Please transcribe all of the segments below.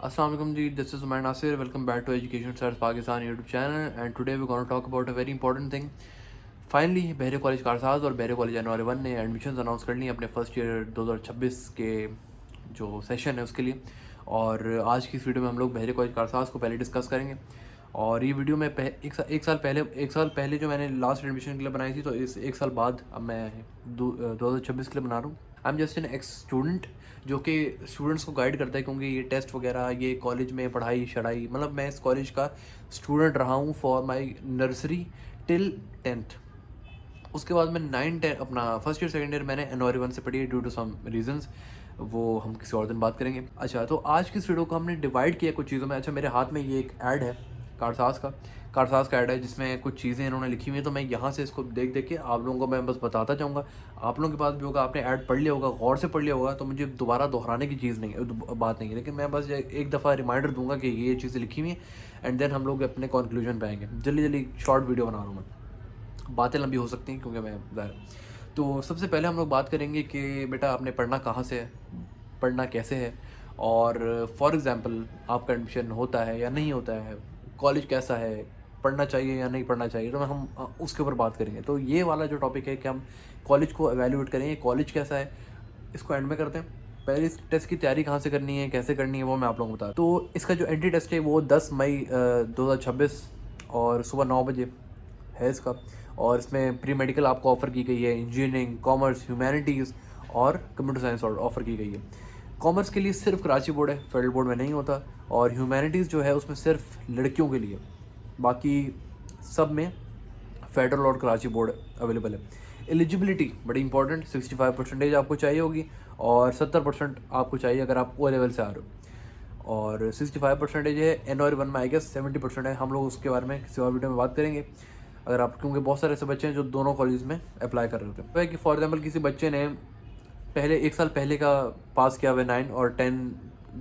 Assalamu alaikum ji, this is Umair Nasir. Welcome back to Education Stars Pakistan YouTube channel, and today we're going to talk about a very important thing. Finally बहरे college Karsaz और बहरे college जनवरी 1 ने admission announce कर ली अपने first year 2026 के जो session है उसके लिए। और आज की इस वीडियो में हम लोग बहरे कॉलेज कारसाज को पहले डिस्कस करेंगे। और ये वीडियो मैं एक साल पहले जो मैंने लास्ट एडमिशन के लिए बनाई थी, तो इस एक साल बाद अब मैं 2026 के लिए बना रहा हूँ। I am just an x student जो कि स्टूडेंट्स को गाइड करता है, क्योंकि ये टेस्ट वगैरह, ये कॉलेज में पढ़ाई शढ़ाई, मतलब मैं इस कॉलेज का स्टूडेंट रहा हूँ for my nursery till 10th। उसके बाद मैं 9-10 अपना फर्स्ट ईयर सेकेंड ईयर मैंने जनवरी 1 से पढ़ी है ड्यू टू सम रीजंस, वो हम किसी और दिन बात करेंगे। अच्छा, तो आज की इस वीडियो को हमने डिवाइड किया कुछ चीज़ों में। अच्छा, मेरे हाथ में ये एक ऐड है कारसाज का ऐड है, जिसमें कुछ चीज़ें इन्होंने लिखी हुई हैं, तो मैं यहाँ से इसको देख देख के आप लोगों को मैं बस बताता जाऊँगा। आप लोगों के पास भी होगा, आपने ऐड पढ़ लिया होगा, गौर से पढ़ लिया होगा, तो मुझे दोबारा दोहराने की चीज़ नहीं है, बात नहीं है, लेकिन मैं बस एक दफ़ा रिमाइंडर दूंगा कि ये चीज़ें लिखी हुई हैं, एंड देन हम लोग अपने कंक्लूजन पे आएंगे। जल्दी शॉर्ट वीडियो बना रहा हूँ मैं, बातें लंबी हो सकती हैं क्योंकि मैं ज़ाहिर। तो सबसे पहले हम लोग बात करेंगे कि बेटा आपने पढ़ना कहाँ से है, पढ़ना कैसे है, और फॉर एग्ज़ाम्पल आपका एडमिशन होता है या नहीं होता है, कॉलेज कैसा है, पढ़ना चाहिए या नहीं पढ़ना चाहिए, तो हम उसके ऊपर बात करेंगे। तो ये वाला जो टॉपिक है कि हम कॉलेज को एवेल्यूएट करेंगे, कॉलेज कैसा है, इसको एंड में करते हैं। पहले इस टेस्ट की तैयारी कहाँ से करनी है, कैसे करनी है, वो मैं आप लोगों को बता। तो इसका जो एंट्री टेस्ट है वो 10 मई 2026 और सुबह 9 बजे है इसका। और इसमें प्री मेडिकल आपको ऑफ़र की गई है, इंजीनियरिंग, कॉमर्स, ह्यूमैनिटीज़ और कंप्यूटर साइंस ऑफ़र की गई है। कॉमर्स के लिए सिर्फ कराची बोर्ड है, फेडरल बोर्ड में नहीं होता। और ह्यूमैनिटीज़ जो है उसमें सिर्फ लड़कियों के लिए, बाकी सब में फेडरल और कराची बोर्ड अवेलेबल है। एलिजिबिलिटी बड़ी इंपॉर्टेंट, 65% आपको चाहिए होगी और 70% आपको चाहिए अगर आप ओ लेवल से आ रहे हो। और 65% है जनवरी 1 में, आई गेस 70% है। हम लोग उसके बारे में किसी और वीडियो में बात करेंगे, अगर आप, क्योंकि बहुत सारे ऐसे बच्चे हैं जो दोनों कॉलेज में अप्लाई कर रहे होते हैं। तो है कि फॉर एग्जाम्पल किसी बच्चे ने पहले एक साल पहले का पास किया हुआ 9 और 10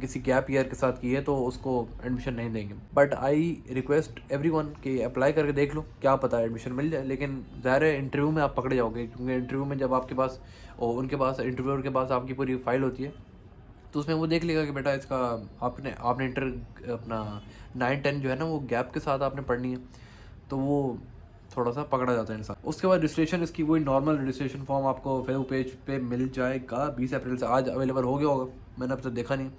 किसी गैप ईयर के साथ की है, तो उसको एडमिशन नहीं देंगे। बट आई रिक्वेस्ट एवरीवन कि अप्लाई करके देख लो, क्या पता एडमिशन मिल जाए। लेकिन ज़ाहिर है इंटरव्यू में आप पकड़े जाओगे, क्योंकि इंटरव्यू में जब आपके पास और उनके पास इंटरव्यूअर के पास आपकी पूरी फाइल होती है, तो उसमें वो देख लेगा कि बेटा इसका आपने अपना 9-10 जो है ना वो गैप के साथ आपने पढ़नी है, तो वो थोड़ा सा पकड़ा जाता है इंसान। उसके बाद रजिस्ट्रेशन, इसकी वही नॉर्मल रजिस्ट्रेशन फॉर्म आपको फेसबुक पेज पे मिल जाएगा। 20 अप्रैल से आज अवेलेबल हो गया होगा, मैंने अब तक देखा नहीं।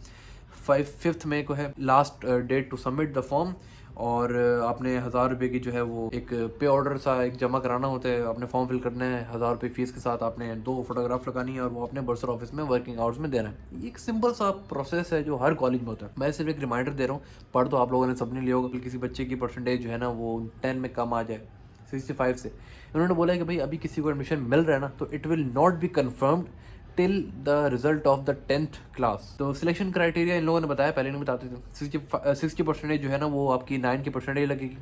5 मई को है last date to submit the form. और आपने 1000 रुपये की जो है वो एक पे ऑर्डर सा एक जमा कराना होता है, आपने फॉर्म फिल करना है 1000 रुपये फीस के साथ, आपने 2 फोटोग्राफ लगानी है और वो अपने बर्सर ऑफिस में वर्किंग आवर्स में देना है। ये एक सिंपल सा प्रोसेस है जो हर कॉलेज में होता है। मैं सिर्फ एक रिमाइंडर दे रहा हूँ, पढ़ तो आप लोगों ने सबने लिया होगा कि किसी बच्चे की परसेंटेज जो है ना वो 10 में कम आ जाए 65 से। उन्होंने बोला है कि भाई अभी किसी को एडमिशन मिल रहा है ना, तो it will not be confirmed till the result of the 10th class. तो सिलेक्शन क्राइटेरिया इन लोगों ने बताया, पहले नहीं बताते थे। 60% जो है ना वो आपकी 9 की परसेंटेज लगेगी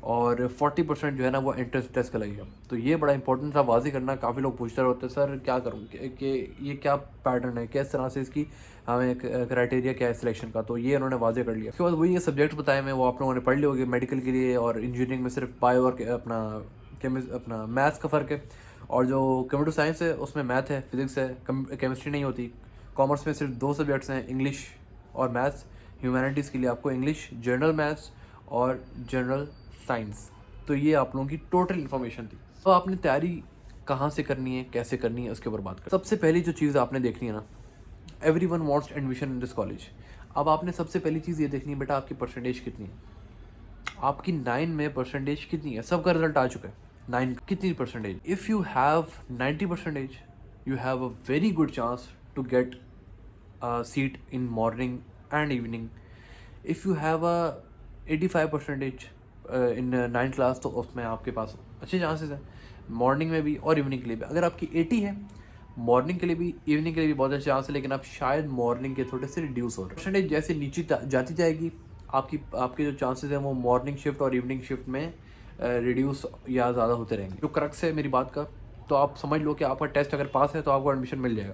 और 40% जो है ना वो एंट्रेंस टेस्ट का लगेगा। तो ये बड़ा इंपॉर्टेंट था वाजी करना। काफ़ी लोग पूछते रहते हैं सर क्या करूँ कि ये क्या पैटर्न है, किस तरह से इसकी हमें क्राइटेरिया क्या है सिलेक्शन का, तो ये उन्होंने वाजे कर लिया। उसके बाद वही ये सब्जेक्ट बताए मैं, वो आप लोगों ने पढ़ लिए होगी मेडिकल के लिए। और इंजीनियरिंग में सिर्फ बायो और अपना मैथ्स का फ़र्क है, और जो कंप्यूटर साइंस है उसमें मैथ है, फिजिक्स है, केमिस्ट्री नहीं होती। कॉमर्स में सिर्फ 2 सब्जेक्ट्स हैं, इंग्लिश और मैथ्स। ह्यूमैनिटीज़ के लिए आपको इंग्लिश, जनरल मैथ्स और जनरल साइंस। तो ये आप लोगों की टोटल इन्फॉर्मेशन थी। तो आपने तैयारी कहाँ से करनी है, कैसे करनी है, उसके ऊपर बात करें। सबसे पहली जो चीज़ आपने देखनी है ना, everyone wants admission in this college. अब आपने सबसे पहली चीज़ ये देखनी है बेटा आपकी परसेंटेज कितनी है, आपकी 9 में परसेंटेज कितनी है। सबका रिजल्ट आ चुका है, 9 कितनी percentage. If you have 90%, you have a very good chance to get seat in morning and evening. If you have a 85% in 9th class, तो उसमें आपके पास अच्छे चांसेस हैं मॉर्निंग में भी और इवनिंग के लिए भी। अगर आपकी 80 है, मॉर्निंग के लिए भी इवनिंग के लिए भी बहुत अच्छे चांस है, लेकिन आप शायद मॉर्निंग के थोड़े से रिड्यूस हो रहे हैं। परसेंटेज जैसे नीचे जाती जाएगी, आपके जो चांसेस हैं वो मॉर्निंग शिफ्ट और इवनिंग शिफ्ट में रिड्यूस या ज़्यादा होते रहेंगे। जो क्रक्स है मेरी बात का, तो आप समझ लो कि आपका टेस्ट अगर पास है तो आपको एडमिशन मिल जाएगा।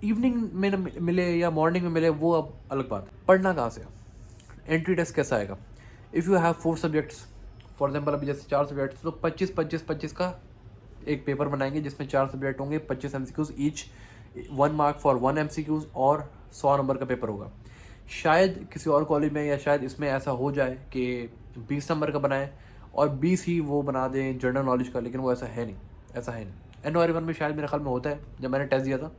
इवनिंग में न मिले या मॉर्निंग में मिले वो अब अलग बात है। पढ़ना कहाँ से, एंट्री टेस्ट कैसा आएगा। If you have 4 subjects, for example अभी जैसे 4 सब्जेक्ट्स, तो 25-25-25 का एक पेपर बनाएंगे जिसमें 4 सब्जेक्ट होंगे, 25 MCQs each, 1 mark for 1 MCQs और 100 नंबर का पेपर होगा। शायद किसी और कॉलेज में या शायद इसमें ऐसा हो जाए कि 20 नंबर का बनाए और 20 ही वो बना दें जनरल नॉलेज का, लेकिन वो ऐसा है नहीं, ऐसा है नहीं। NORI-1 में शायद मेरे ख्याल में होता है, जब मैंने टेस्ट दिया था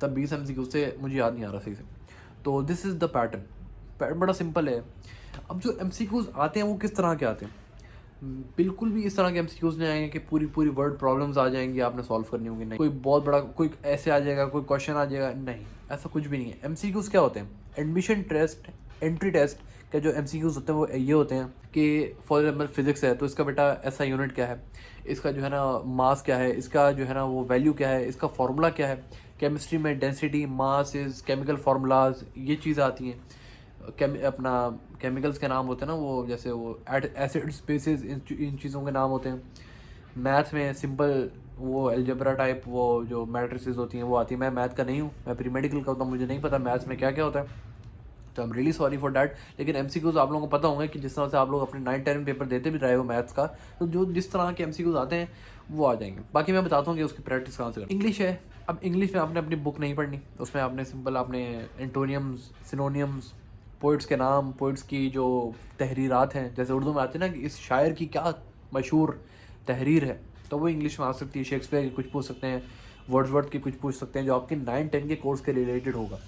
तब 20 MCQ से, मुझे याद नहीं आ रहा सही से। तो दिस इज़ द पैटर्न बड़ा सिंपल है। अब जो MCQs आते हैं वो किस तरह के आते हैं? बिल्कुल भी इस तरह के MCQs नहीं आएंगे कि पूरी पूरी वर्ड प्रॉब्लम्स आ जाएंगी, आपने सॉल्व करनी होंगी, नहीं। कोई बहुत बड़ा कोई ऐसे आ जाएगा, कोई क्वेश्चन आ जाएगा, नहीं, ऐसा कुछ भी नहीं है। MCQs क्या होते हैं? एडमिशन टेस्ट, एंट्री टेस्ट के जो MCQs होते हैं वो ये होते हैं कि फॉर एग्जाम्पल फिजिक्स है तो इसका बेटा ऐसा यूनिट क्या है, इसका जो है ना मास क्या है, इसका जो है ना वो वैल्यू क्या है, इसका फार्मूला क्या है। केमिस्ट्री में डेंसिटी, मास, केमिकल फार्मूलाज, ये चीज़ें आती हैं। अपना केमिकल्स के नाम होते हैं ना, वो जैसे वो एसिड स्पेसिस, इन चीज़ों के नाम होते हैं। मैथ में सिंपल वो अलजेब्रा टाइप वो जो मैट्रिसेस होती हैं वो आती है। मैं मैथ का नहीं हूँ, मैं प्री मेडिकल का होता हूँ, मुझे नहीं पता मैथ्स में क्या क्या होता है, तो I am really sorry for that. लेकिन MCQs आप लोगों को पता होंगे कि जिस तरह से आप लोग अपने 9-10 में पेपर देते भी रहे हो मैथ्स का, तो जो जिस तरह के MCQs आते हैं वो आ जाएंगे। बाकी मैं बताता हूँ कि उसकी प्रैक्टिस कहाँ से करें। इंग्लिश है, अब इंग्लिश में आपने अपनी बुक नहीं पढ़नी, उसमें आपने सिंपल आपने एंटोनियम्स, सिनोनियम्स, पोइट्स के नाम, पोइट्स की जो तहरीरात हैं, जैसे उर्दू में आते हैं ना कि इस शायर की क्या मशहूर तहरीर है, तो वो इंग्लिश में आ सकती है। शेक्सपियर की कुछ पूछ सकते हैं, वर्ड्सवर्थ की कुछ पूछ सकते हैं, जो आपके 9-10 के कोर्स के रिलेटेड होगा।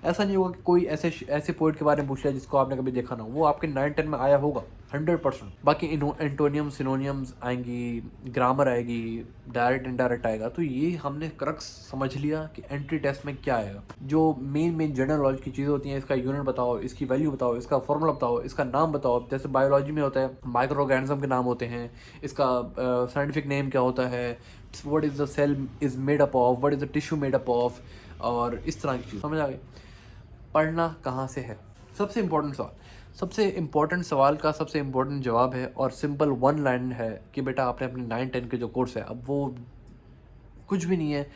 ऐसा नहीं होगा कि कोई ऐसे पोइट के बारे में पूछ लिया जिसको आपने कभी देखा ना हो, वो आपके 9-10 में आया होगा 100%। बाकी एंटोनियम, सिनोनियम्स आएंगी, ग्रामर आएगी, डायरेक्ट इनडायरेक्ट आएगा। तो ये हमने क्रक्स समझ लिया कि एंट्री टेस्ट में क्या आएगा। जो मेन जनरल नॉलेज की चीज़ें होती हैं, इसका यूनिट बताओ, इसकी वैल्यू बताओ, इसका फॉर्मूला बताओ, इसका नाम बताओ। जैसे बायोलॉजी में होता है माइक्रो ऑर्गेनिज्म के नाम होते हैं, इसका साइंटिफिक नेम क्या होता है, what is the cell is made up of, what is the tissue made up of, और इस तरह की चीज़। समझ आ गई? पढ़ना कहाँ से है, सबसे इम्पोर्टेंट सवाल का सबसे इम्पोर्टेंट जवाब है, और सिंपल वन लाइन है कि बेटा आपने अपने 9-10 के जो कोर्स है, अब वो कुछ भी नहीं है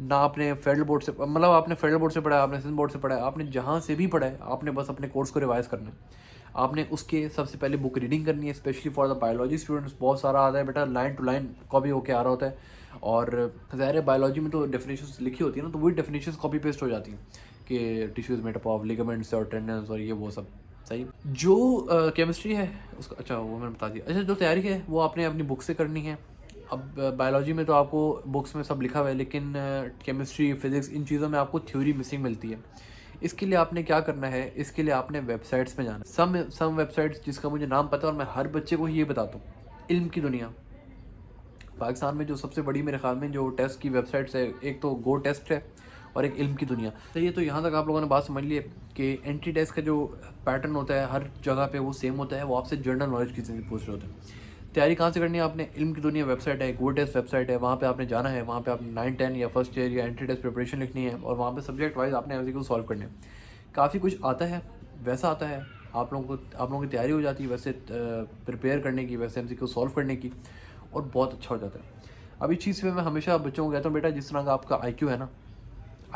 ना, आपने फेडरल बोर्ड से, मतलब आपने फेडरल बोर्ड से पढ़ा है, आपने सिंध बोर्ड से पढ़ा है, आपने जहाँ से भी पढ़ा है, आपने बस अपने कोर्स को रिवाइज करना है। आपने उसके सबसे पहले बुक रीडिंग करनी है, specially for the biology students. बहुत सारा आता है बेटा, लाइन टू लाइन कॉपी होकर आ रहा होता है, और ज़ाहिर है बायोलॉजी में तो डेफिनेशंस लिखी होती है ना, तो वही डेफिनेशंस कॉपी पेस्ट हो जाती हैं कि tissues made up of ligaments और टेंडन्स और ये वो सब। सही। जो केमिस्ट्री है उसका, अच्छा वो मैंने बता दिया। अच्छा, जो तैयारी है वो आपने अपनी बुक से करनी है। अब बायोलॉजी में तो आपको बुक्स में सब लिखा हुआ है, लेकिन केमिस्ट्री, फिज़िक्स, इन चीज़ों में आपको थ्योरी मिसिंग मिलती है। इसके लिए आपने क्या करना है, इसके लिए आपने वेबसाइट्स में जाना। सम वेबसाइट्स जिसका मुझे नाम पता है और मैं हर बच्चे को ये बताता हूँ, इल्म की दुनिया। पाकिस्तान में जो सबसे बड़ी मेरे ख्याल में जो टेस्ट की वेबसाइट्स है, एक तो गो टेस्ट है और एक इल्म की दुनिया। तो ये तो यहाँ तक आप लोगों ने बात समझ ली है कि एंट्री टेस्ट का जो पैटर्न होता है हर जगह पे वो सेम होता है, वो आपसे जनरल नॉलेज की चीज़ें पूछ रहे होते हैं। तैयारी कहाँ से करनी है आपने? इल्म की दुनिया वेबसाइट है, गो टेस्ट वेबसाइट है, वहाँ पे आपने जाना है, वहाँ पे आपने 9-10 या फर्स्ट ईयर या एंट्री टेस्ट प्रिपरेशन लिखनी है, और वहाँ पे सब्जेक्ट वाइज आपने MCQ सॉल्व करने हैं। काफ़ी कुछ आता है, वैसा आता है, आप लोगों की तैयारी हो जाती है वैसे प्रिपेयर करने की, वैसे MCQ सॉल्व करने की, और बहुत अच्छा हो जाता है। अब इस चीज़ पे मैं हमेशा बच्चों को कहता हूँ, बेटा जिस तरह का आपका IQ है ना,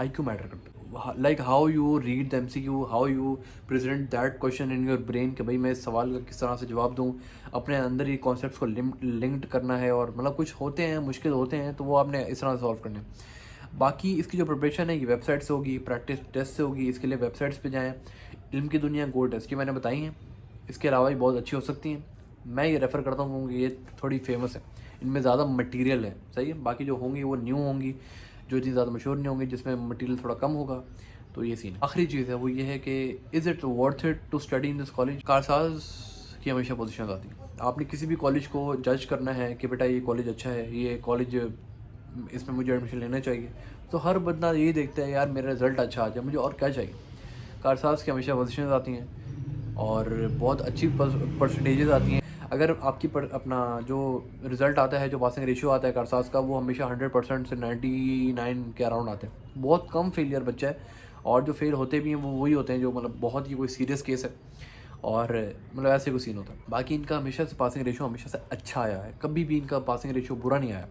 IQ मैटर करता है। Like how you read the MCQ, how you present that question in your brain, कि भाई मैं इस सवाल का किस तरह से जवाब दूँ, अपने अंदर ही कॉन्सेप्ट्स को लिंक्ड करना है, और मतलब कुछ होते हैं मुश्किल होते हैं तो वो आपने इस तरह से सॉल्व करने हैं। बाकी इसकी जो प्रिपरेशन है ये वेबसाइट से होगी, प्रैक्टिस टेस्ट से होगी। इसके लिए वेबसाइट्स पे जाएँ। इल्म की दुनिया, गो टेस्ट की मैंने बताई हैं, इसके अलावा भी बहुत अच्छी हो सकती हैं। मैं ये रेफ़र करता हूँ कि ये थोड़ी फेमस है, इनमें ज़्यादा मटेरियल है। सही है। बाकी जो होंगी वो न्यू होंगी, जो इतनी ज़्यादा मशहूर नहीं होंगी, जिसमें मटेरियल थोड़ा कम होगा। तो ये सीन है। आखिरी चीज़ है वो ये है कि is it worth it to study in this college? कारसाज की हमेशा पोजीशन आती है। आपने किसी भी कॉलेज को जज करना है कि बेटा ये कॉलेज अच्छा है, ये कॉलेज इसमें मुझे एडमिशन लेना चाहिए, तो हर बंदा यही देखता है यार मेरा रिज़ल्ट अच्छा आ जाए, मुझे और क्या चाहिए। कारसाज की हमेशा पोजीशन आती हैं और बहुत अच्छी परसेंटेजेस आती हैं। अगर आपकी अपना जो रिज़ल्ट आता है, जो पासिंग रेशियो आता है कारसाज का, वो हमेशा 100% से 99 के अराउंड आते हैं। बहुत कम फेलियर बच्चा है, और जो फेल होते भी हैं वो वही होते हैं जो मतलब बहुत ही कोई सीरियस केस है, और मतलब ऐसे कोई सीन होता है। बाकी इनका हमेशा से पासिंग रेशियो हमेशा से अच्छा आया है, कभी भी इनका पासिंग रेशियो बुरा नहीं आया,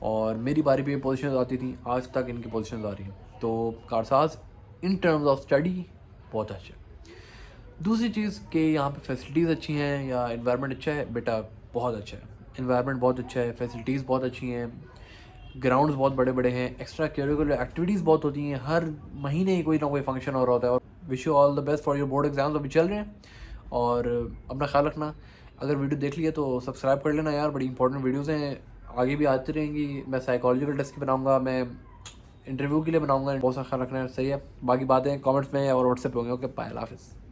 और मेरी बारी पे पोजीशन आती थी, आज तक इनकी पोजीशन आ रही हैं। तो Karsaz in terms of study बहुत अच्छा है। दूसरी चीज़ कि यहाँ पे फैसिलिटीज़ अच्छी हैं या इन्वायरमेंट अच्छा है? बेटा बहुत अच्छा है, इन्वायरमेंट बहुत अच्छा है, फैसिलिटीज़ बहुत अच्छी हैं, ग्राउंड्स बहुत बड़े बड़े हैं, एक्स्ट्रा करिकुलर एक्टिविटीज़ बहुत होती हैं, हर महीने ही कोई ना कोई फंक्शन हो रहा होता है, और wish you all the best for your board exams अभी चल रहे हैं, और अपना ख्याल रखना। अगर वीडियो देख ली है तो सब्सक्राइब कर लेना यार, बड़ी इंपॉर्टेंट वीडियोज़ हैं, आगे भी आती रहेंगी। मैं साइकोलॉजिकल टेस्ट की बनाऊँगा, मैं इंटरव्यू के लिए बनाऊँगा। बहुत सा ख्याल रखना है, सही है। बाकी बातें कमेंट्स में और व्हाट्सएप पे होंगे। ओके बाय, अल्लाह हाफिज़।